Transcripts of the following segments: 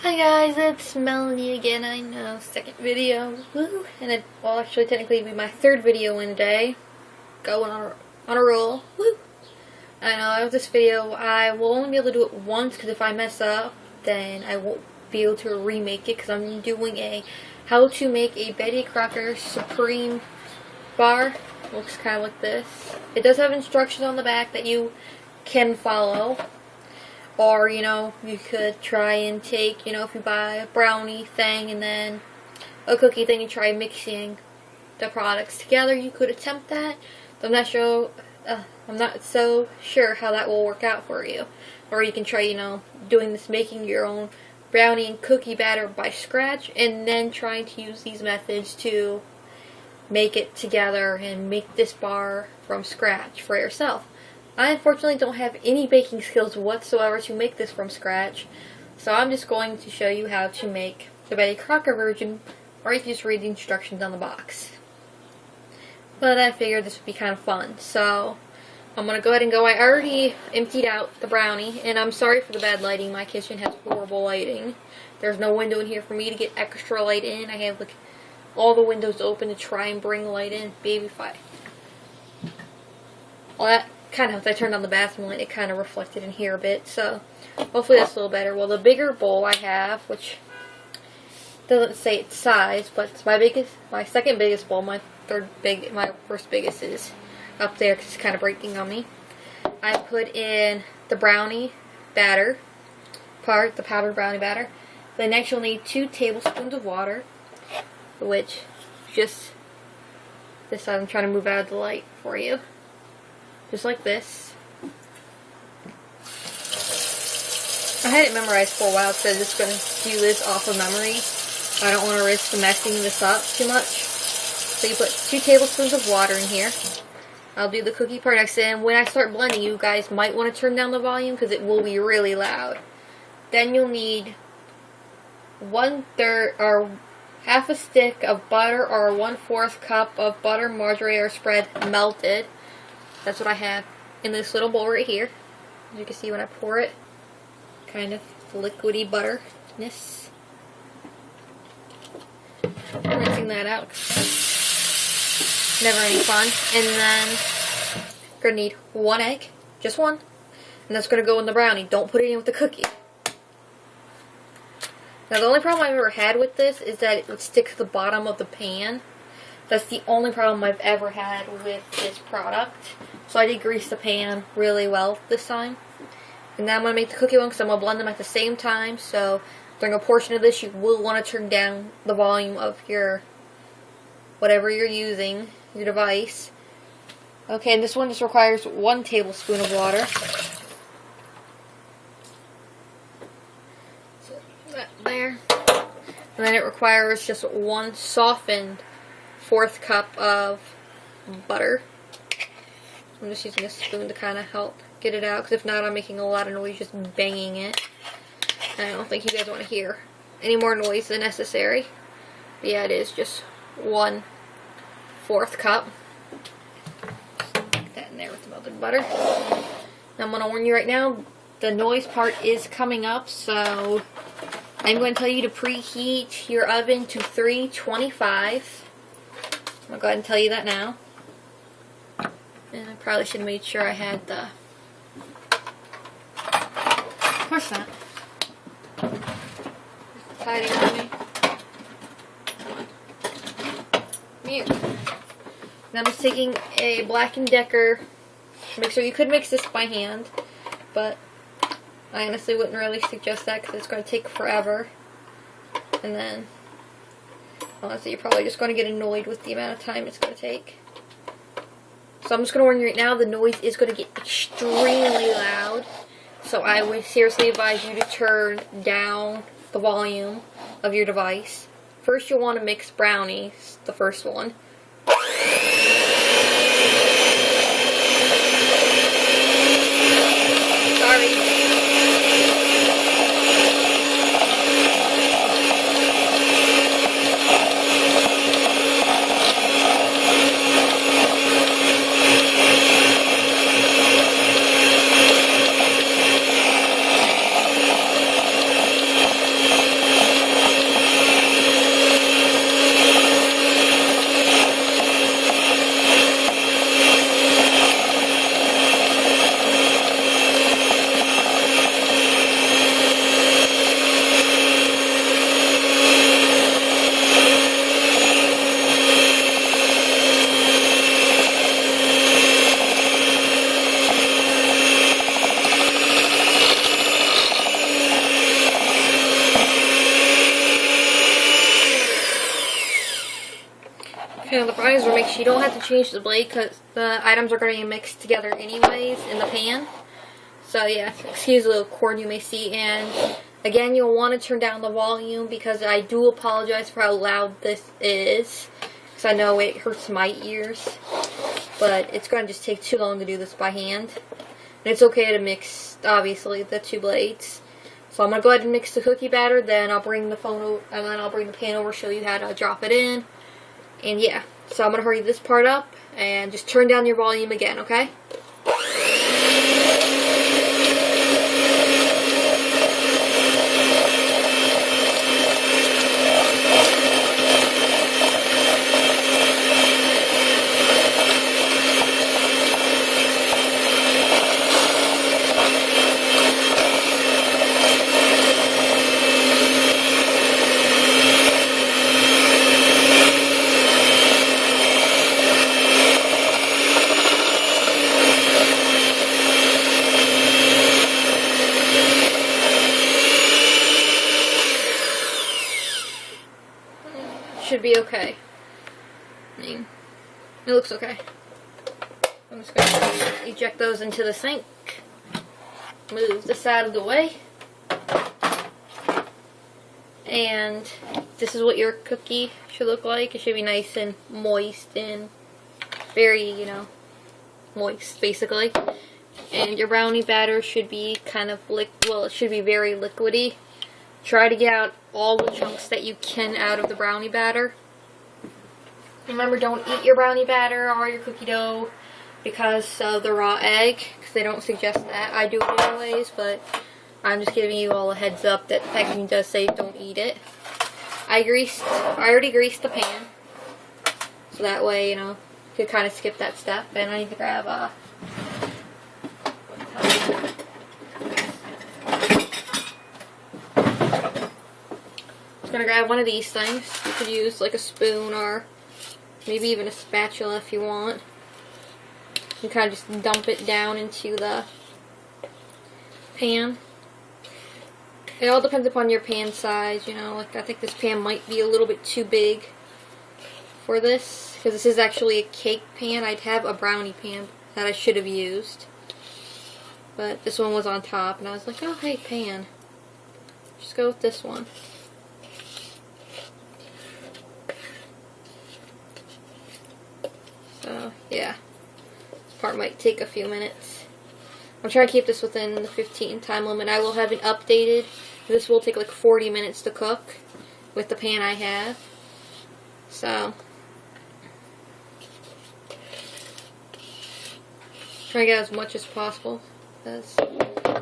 Hi guys, it's Melanie again. I know, second video, woo! And it will actually technically be my third video in a day. Going on a roll, woo! I know, this video, I will only be able to do it once because if I mess up, then I won't be able to remake it because I'm doing a how to make a Betty Crocker Supreme bar. Looks kind of like this. It does have instructions on the back that you can follow. Or, you could try and take, if you buy a brownie thing and then a cookie thing and try mixing the products together, you could attempt that. But I'm not so sure how that will work out for you. Or you can try, doing this, making your own brownie and cookie batter by scratch, and then trying to use these methods to make it together and make this bar from scratch for yourself. I unfortunately don't have any baking skills whatsoever to make this from scratch, so I'm just going to show you how to make the Betty Crocker version, or you can just read the instructions on the box. But I figured this would be kind of fun, so I'm going to go ahead and go. I already emptied out the brownie, and I'm sorry for the bad lighting. My kitchen has horrible lighting. There's no window in here for me to get extra light in. I have all the windows open to try and bring light in. Baby fight. Well, that kind of, I turned on the bathroom light, it kind of reflected in here a bit, so hopefully that's a little better. Well, the bigger bowl I have, which doesn't say its size, but it's my second biggest bowl. My first biggest is up there because it's kind of breaking on me. I put in the brownie batter part, the powdered brownie batter. Then next you'll need 2 tablespoons of water, which just this side I'm trying to move out of the light for you. Just like this. I had it memorized for a while, so I'm just going to do this off of memory. I don't want to risk messing this up too much. So you put 2 tablespoons of water in here. I'll do the cookie part next, and when I start blending, you guys might want to turn down the volume because it will be really loud. Then you'll need 1/3 or half a stick of butter or 1/4 cup of butter, margarine, or spread melted. That's what I have in this little bowl right here. As you can see when I pour it, kind of liquidy butterness. Rinsing that out. Never any fun. And then you're going to need 1 egg. Just one. And that's going to go in the brownie. Don't put it in with the cookie. Now the only problem I've ever had with this is that it would stick to the bottom of the pan. That's the only problem I've ever had with this product. So I did grease the pan really well this time. And now I'm going to make the cookie one because I'm going to blend them at the same time. So during a portion of this, you will want to turn down the volume of your whatever you're using, your device. Okay, and this one just requires 1 tablespoon of water. So that there. And then it requires just 1 softened 1/4 cup of butter. I'm just using a spoon to kind of help get it out, because if not, I'm making a lot of noise just banging it. And I don't think you guys want to hear any more noise than necessary. But yeah, it is just 1/4 cup. Stick that in there with the melted butter. Now I'm going to warn you right now, the noise part is coming up, so I'm going to tell you to preheat your oven to 325. I'll go ahead and tell you that now. And I probably should have made sure I had the... Of course not. Just hiding from me. Mute. Now I'm just taking a Black & Decker mixer. You could mix this by hand, but I honestly wouldn't really suggest that because it's going to take forever. And then, honestly, you're probably just going to get annoyed with the amount of time it's going to take. So I'm just going to warn you right now, the noise is going to get extremely loud. So I would seriously advise you to turn down the volume of your device. First you'll want to mix brownies, the first one. Sorry. And the fries will make sure you don't have to change the blade because the items are going to be mixed together anyways in the pan. So yeah, excuse the little cord you may see. And again, you'll want to turn down the volume because I do apologize for how loud this is. Because I know it hurts my ears. But it's going to just take too long to do this by hand. And it's okay to mix, obviously, the two blades. So I'm going to go ahead and mix the cookie batter, then I'll bring the phone over, and then I'll bring the pan over, show you how to drop it in. And yeah, so I'm going to hurry this part up, and just turn down your volume again, okay? Should be okay. I mean, it looks okay. I'm just going to eject those into the sink. Move this out of the way. And this is what your cookie should look like. It should be nice and moist and very, you know, moist, basically. And your brownie batter should be kind of well, it should be very liquidy. Try to get out all the chunks that you can out of the brownie batter. Remember, don't eat your brownie batter or your cookie dough because of the raw egg, because they don't suggest that. I do it anyways, but I'm just giving you all a heads up that the packaging does say don't eat it. I already greased the pan, so that way, you know, you could kind of skip that step. And I need to grab gonna grab one of these things. You could use like a spoon or maybe even a spatula if you want. You kind of just dump it down into the pan. It all depends upon your pan size, you know. Like I think this pan might be a little bit too big for this because this is actually a cake pan. I'd have a brownie pan that I should have used, but this one was on top, and I was like, oh hey, pan. Just go with this one. So, yeah. This part might take a few minutes. I'm trying to keep this within the 15 time limit. I will have it updated. This will take like 40 minutes to cook with the pan I have. So, try to get as much as possible. Because,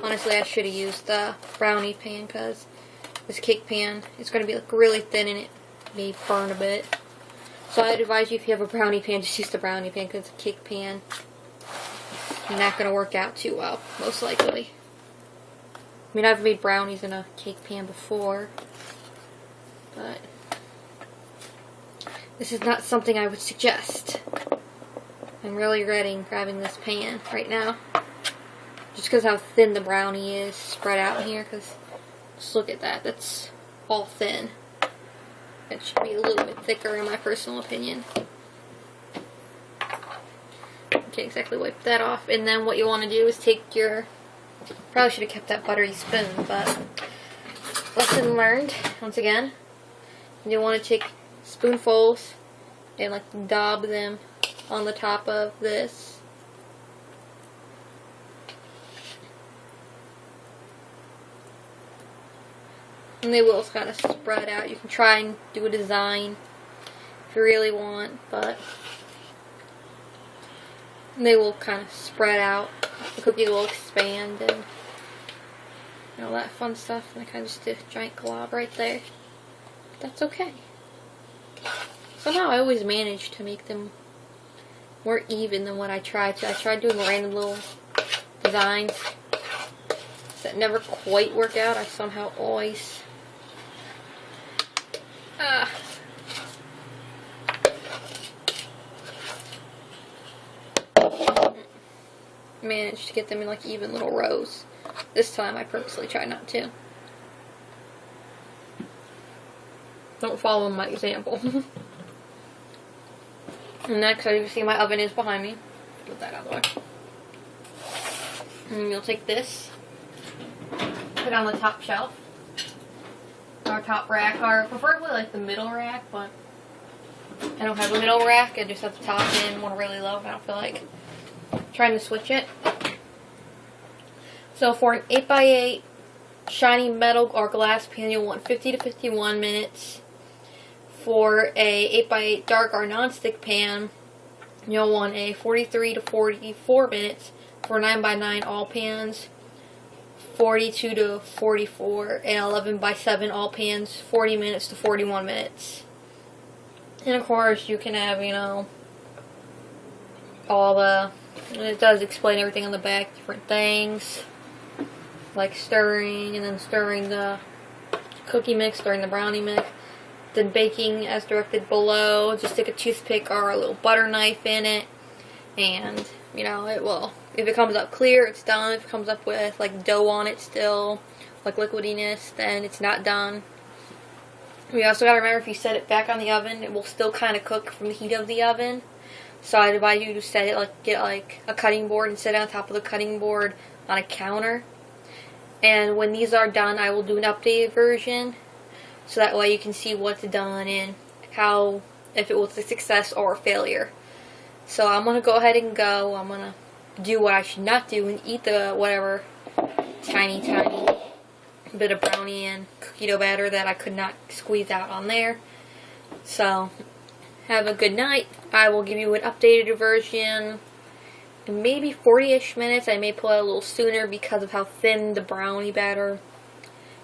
honestly, I should have used the brownie pan because this cake pan is going to be like really thin and it may burn a bit. So I'd advise you, if you have a brownie pan, just use the brownie pan because it's a cake pan. Not going to work out too well, most likely. I mean, I've made brownies in a cake pan before, but this is not something I would suggest. I'm really regretting grabbing this pan right now. Just because how thin the brownie is spread out in here, because just look at that, that's all thin. It should be a little bit thicker in my personal opinion. Okay, exactly wipe that off. And then what you want to do is take your, probably should have kept that buttery spoon, but lesson learned, once again. You want to take spoonfuls and like daub them on the top of this. And they will kind of spread out. You can try and do a design if you really want, but they will kind of spread out. The cookie will expand and all that fun stuff. And I kind of just did a giant glob right there. But that's okay. Somehow I always manage to make them more even than what I tried to. I tried doing random little designs that never quite work out. I somehow always managed to get them in like even little rows. This time I purposely tried not to. Don't follow my example. And next, as you can see, my oven is behind me. Put that out of the way. And you'll take this, put it on the top shelf, or top rack, or preferably like the middle rack, but I don't have a middle rack. I just have the top and one really low. I don't feel like trying to switch it. So for an 8x8 shiny metal or glass pan, you'll want 50 to 51 minutes. For a 8x8 dark or non-stick pan, you'll want a 43 to 44 minutes. For 9x9 all pans, 42 to 44, and 11x7 all pans, 40 minutes to 41 minutes. And of course, you can have, you know, all the, and it does explain everything on the back, different things, like stirring, and then stirring the cookie mix, stirring the brownie mix, then baking as directed below. Just stick a toothpick or a little butter knife in it, and, you know, it will, if it comes up clear, it's done. If it comes up with, like, dough on it still, like liquidiness, then it's not done. We also got to remember, if you set it back on the oven, it will still kind of cook from the heat of the oven. So I'd advise you to set it, like, get like a cutting board and set it on top of the cutting board on a counter. And when these are done, I will do an updated version, so that way you can see what's done and how, if it was a success or a failure. So I'm going to go ahead and go. I'm going to do what I should not do and eat the whatever tiny bit of brownie and cookie dough batter that I could not squeeze out on there. So have a good night. I will give you an updated version in maybe 40-ish minutes. I may pull out a little sooner because of how thin the brownie batter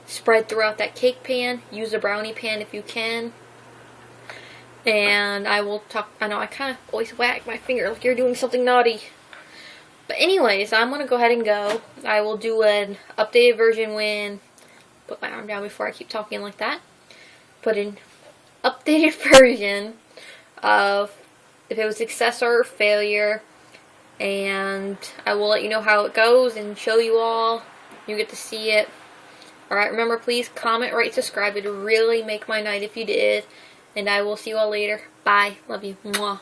spread throughout that cake pan. Use a brownie pan if you can. And I will talk, I know I kind of always whack my finger like you're doing something naughty. But anyways, I'm going to go ahead and go. I will do an updated version when, put my arm down before I keep talking like that. Put an updated version of if it was success or failure. And I will let you know how it goes and show you all. You get to see it. Alright, remember, please comment, rate, subscribe. It would really make my night if you did. And I will see you all later. Bye. Love you. Mwah.